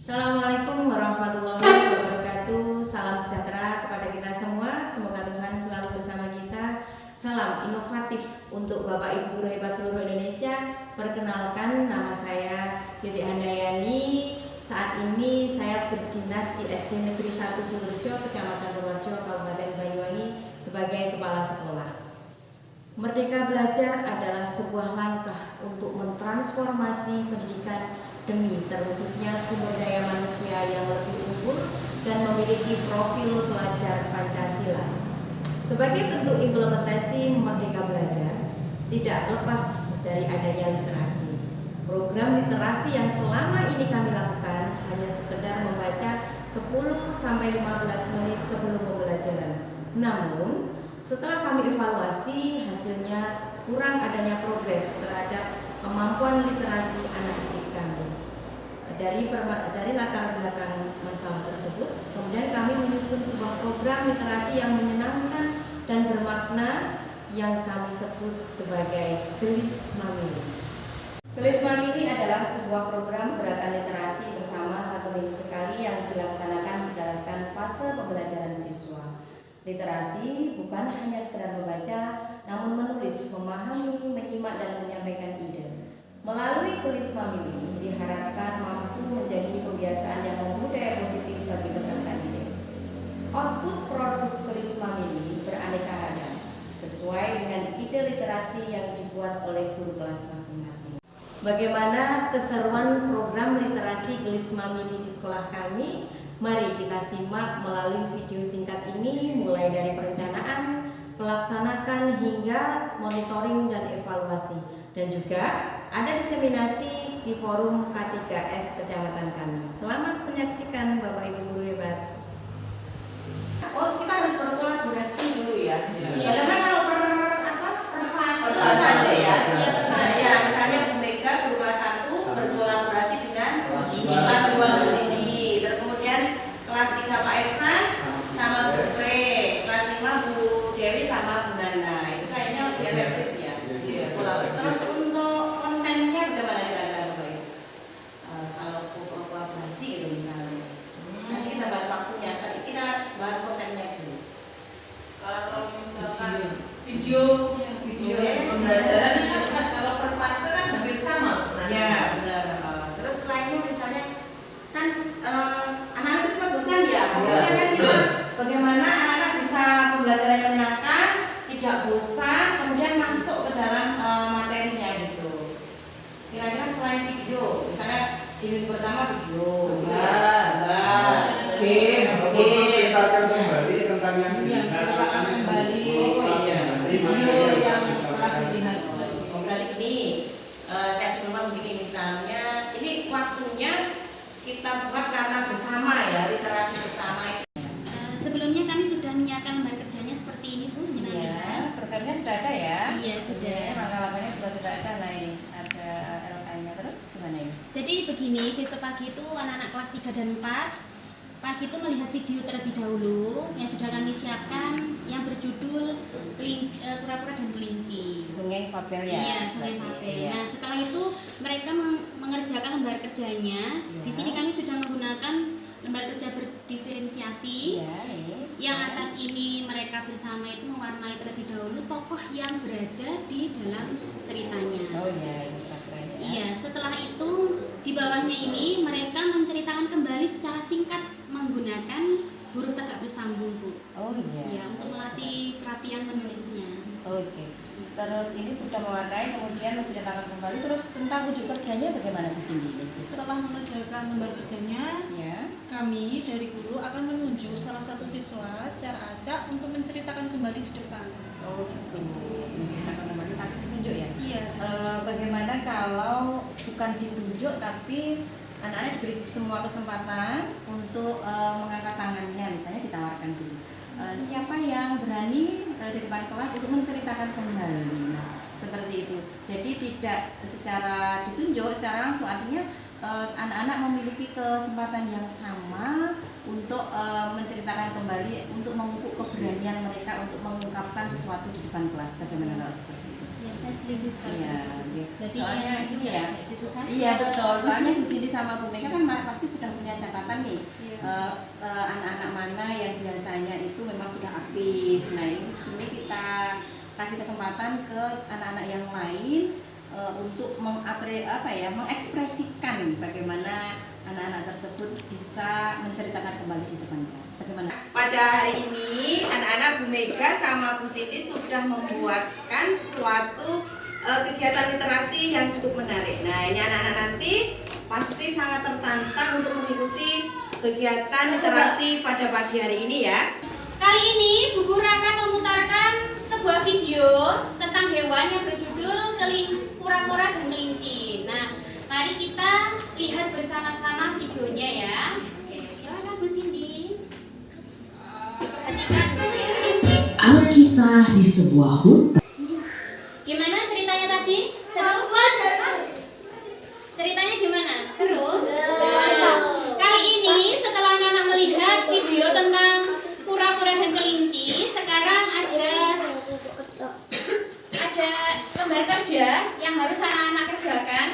Assalamualaikum warahmatullahi wabarakatuh. Salam sejahtera kepada kita semua. Semoga Tuhan selalu bersama kita. Salam inovatif untuk Bapak Ibu guru hebat seluruh Indonesia. Perkenalkan, nama saya Titi Handayani. Saat ini saya berdinas di SD Negeri 1 Purworejo, Kecamatan Purworejo, Kabupaten Banyuwangi sebagai kepala sekolah. Merdeka belajar adalah sebuah langkah untuk mentransformasi pendidikan demi terwujudnya sumber daya manusia yang lebih unggul dan memiliki profil pelajar Pancasila. Sebagai bentuk implementasi Merdeka Belajar, tidak lepas dari adanya literasi. Program literasi yang selama ini kami lakukan hanya sekedar membaca 10-15 menit sebelum pembelajaran. Namun, setelah kami evaluasi, hasilnya kurang adanya progres terhadap kemampuan literasi anak didik kami. Dari latar belakang masalah tersebut, kemudian kami menyusun sebuah program literasi yang menyenangkan dan bermakna yang kami sebut sebagai Gelis Mamili. Gelis Mamili adalah sebuah program gerakan literasi bersama 1 minggu sekali yang dilaksanakan berdasarkan fase pembelajaran siswa. Literasi bukan hanya sekedar membaca, namun menulis, memahami, menyimak, dan menyampaikan ide. Melalui Gelis Mamili diharapkan mampu menjadi kebiasaan yang membudaya positif bagi peserta didik. Output produk Gelis Mamili beraneka ragam, sesuai dengan ide literasi yang dibuat oleh guru kelas masing-masing. Bagaimana keseruan program literasi Gelis Mamili di sekolah kami? Mari kita simak melalui video singkat ini, mulai dari perencanaan, pelaksanakan hingga monitoring dan evaluasi. Dan juga ada diseminasi di forum K3S Kecamatan kami. Selamat menyaksikan Bapak Ibu guru hebat. Oh, kita harus berkolaborasi dulu ya. Padahal kalau per fase saja ya. Misalnya Bu Mega guru kelas 1 berkolaborasi dengan kelas 2 Bu Cindy. Terus kemudian kelas 3 Pak Irfan sama Bu Supre, kelas 5 Bu Dewi sama Bu Nana. Itu kayaknya lebih efektif ya. Terus untuk kontennya bagaimana kira-kira Bapak Ibu? Kalau kolaborasi gitu misalnya. Nanti kita bahas waktunya, tadi kita bahas kontennya dulu. Kalau misalkan video pembelajaran ini kan kalau per fase kan hampir sama. Ya benar. Terus lainnya misalnya kan anak-anak itu cuma bosan ya. Maksudnya kan kita bagaimana anak-anak bisa pembelajaran yang menyenangkan, tidak bosan, kemudian masuk ke dalam materinya gitu. Kira-kira selain video, misalnya di minggu pertama video, menceritakan kembali tentang yang kembali video yang setelah dilihat. berarti ini saya sebelumnya begini, misalnya ini waktunya kita buat karena bersama ya, literasi bersama. Sebelumnya kami sudah menyiapkan lembar kerjanya seperti ini Bu, Iya, programnya sudah ada ya? Iya sudah. Langkah-langkahnya juga sudah ada. Nah ini ada LK-nya, terus gimana ini? Jadi begini, besok pagi itu anak-anak kelas 3 dan 4 pagi itu melihat video terlebih dahulu yang sudah kami siapkan yang berjudul Kura-kura dan Kelinci. Dongeng Fabel ya? Iya, dongeng Fabel. Iya. Nah setelah itu mereka mengerjakan lembar kerjanya. Iya. Di sini kami sudah menggunakan lembar kerja berdiferensiasi. Iya, ini. Yang atas ini mereka bersama itu mewarnai terlebih dahulu tokoh yang berada di dalam ceritanya. Oh iya, ini keren ya. Iya, setelah itu di bawahnya ini mereka menceritakan kembali secara singkat menggunakan huruf tegak bersambung Bu. Oh iya. Ya, untuk melatih kerapian menulisnya. Oke. Terus ini sudah mewarnai, kemudian menceritakan kembali. Terus tentang wujud kerjanya bagaimana Bu Cindy? Setelah mengerjakan lembar kerjanya, Ya. kami dari guru akan menunjuk salah satu siswa secara acak untuk menceritakan kembali di depan. Oh gitu. Menceritakan kembali tapi ditunjuk ya? Iya. Bagaimana kalau bukan ditunjuk tapi anak-anak diberi semua kesempatan untuk mengangkat tangannya, misalnya ditawarkan dulu. Siapa yang berani di depan kelas untuk menceritakan kembali? Nah, seperti itu. Jadi tidak secara ditunjuk, secara langsung, artinya anak-anak memiliki kesempatan yang sama untuk menceritakan kembali, untuk memupuk keberanian mereka untuk mengungkapkan sesuatu di depan kelas. Bagaimana kalau seperti itu? Ya, saya setuju sekali. Iya, Jadi soalnya ya, itu juga ya. kayak gitu saja. Iya betul, soalnya Bu Cindy sama Bu Mega kan pasti sudah punya catatan nih. Iya. Anak-anak mana yang biasanya itu memang sudah aktif. Nah ini kita kasih kesempatan ke anak-anak yang lain untuk mengekspresikan bagaimana anak-anak tersebut bisa menceritakan kembali di depan kelas. Bagaimana? Pada hari ini anak-anak Bu Mega sama Bu Cindy sudah membuatkan suatu kegiatan literasi yang cukup menarik. Nah ini anak-anak nanti pasti sangat tertantang untuk mengikuti kegiatan literasi pada pagi hari ini ya. Kali ini Bu Guru akan memutarkan sebuah video tentang hewan yang berjudul kura-kura dan kelinci. Nah, mari kita lihat bersama-sama videonya ya. Oke, silakan Bu Cindy. Perhatikan ya. Alkisah di sebuah hutan. Gimana ceritanya tadi? Seru? Ceritanya gimana? Seru? Kali ini setelah anak-anak melihat video tentang kura-kura dan kelinci, sekarang ada lembar kerja yang harus anak-anak kerjakan.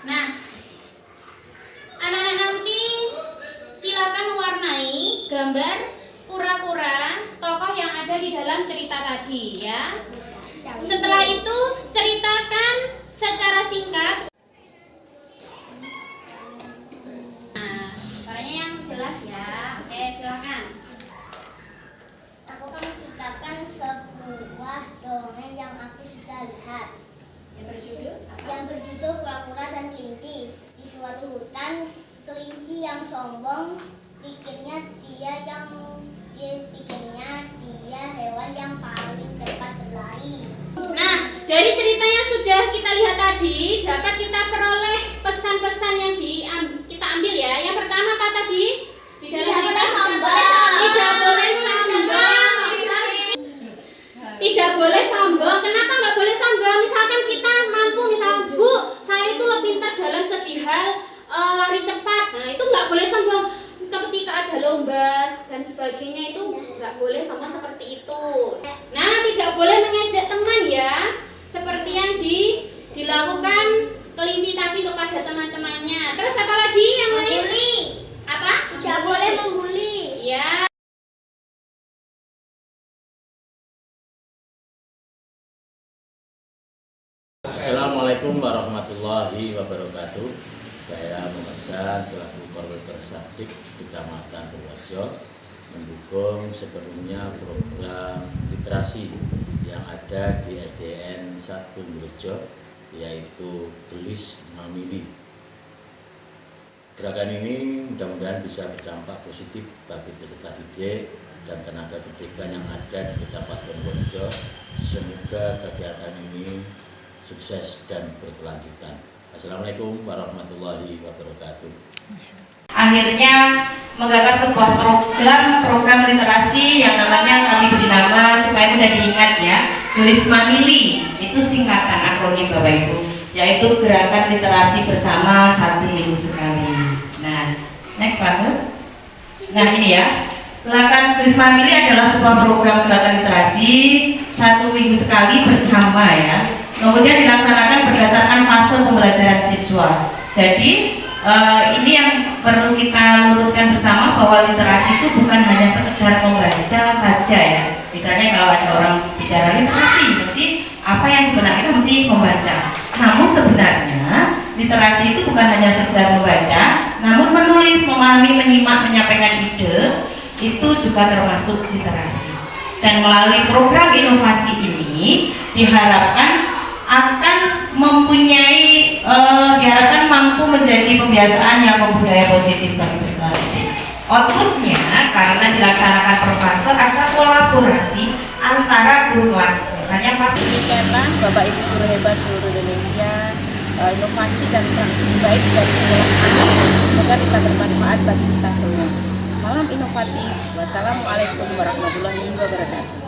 Nah, anak-anak nanti silakan mewarnai gambar kura-kura tokoh yang ada di dalam cerita tadi ya. Setelah itu ceritakan secara singkat. Nah, suaranya yang jelas ya. Oke, silakan. Aku akan menciptakan sebuah dongeng yang aku sudah lihat yang berjudul Kura-kura dan Kelinci. Di suatu hutan, kelinci yang sombong pikirnya dia hewan yang paling cepat berlari. Nah, dari cerita yang sudah kita lihat tadi, dapat kita peroleh pesan-pesan yang kita ambil ya. Yang pertama apa tadi? Di dalam cerita tidak boleh sombong. Tidak boleh sombong. Kenapa nggak boleh sombong? Misalkan kita mampu, misal Bu, saya itu lebih pintar dalam segi hal lari cepat. Nah, itu nggak boleh sombong. Ketika ada lomba dan sebagainya itu nggak boleh sombong seperti itu. Nah, tidak boleh mengejek teman ya, seperti yang dilakukan kelinci tadi kepada teman-temannya. Terus apa lagi yang lain? Membuli. Apa? Tidak boleh membuli. Ya. Assalamualaikum warahmatullahi wabarakatuh. Saya memesan selaku Koordinator Satdik Kecamatan Purworejo mendukung sepenuhnya program literasi yang ada di SDN 1 Purworejo, yaitu Gelis Mamili. Gerakan ini mudah-mudahan bisa berdampak positif bagi peserta didik dan tenaga pendidikan yang ada di Kecamatan Purworejo. Semoga kegiatan ini sukses dan berkelanjutan. Assalamualaikum warahmatullahi wabarakatuh. Akhirnya menggagas sebuah program literasi yang namanya kami beri nama supaya mudah diingat ya, Gelis Mamili. Itu singkatan akronim Bapak Ibu, yaitu gerakan literasi bersama 1 minggu sekali. Nah, next bagus. Nah ini ya, gerakan Gelis Mamili adalah sebuah program gerakan literasi 1 minggu sekali bersama ya. Kemudian dilaksanakan berdasarkan fase pembelajaran siswa. Jadi ini yang perlu kita luruskan bersama, bahwa literasi itu bukan hanya sekedar membaca saja ya. Misalnya kalau ada orang bicara literasi, mesti apa yang di benak kita mesti membaca. Namun sebenarnya literasi itu bukan hanya sekedar membaca, namun menulis, memahami, menyimak, menyampaikan ide itu juga termasuk literasi. Dan melalui program inovasi ini diharapkan akan mempunyai diharapkan mampu menjadi pembiasaan yang membudaya positif bagi peserta didik. Outputnya karena dilaksanakan per fase ada kolaborasi antara guru kelas. Misalnya pas demikianlah Bapak Ibu guru hebat seluruh Indonesia, inovasi dan praktik baik dari sekolah kami semoga bisa bermanfaat bagi kita semua. Salam inovatif. Wassalamualaikum warahmatullahi wabarakatuh.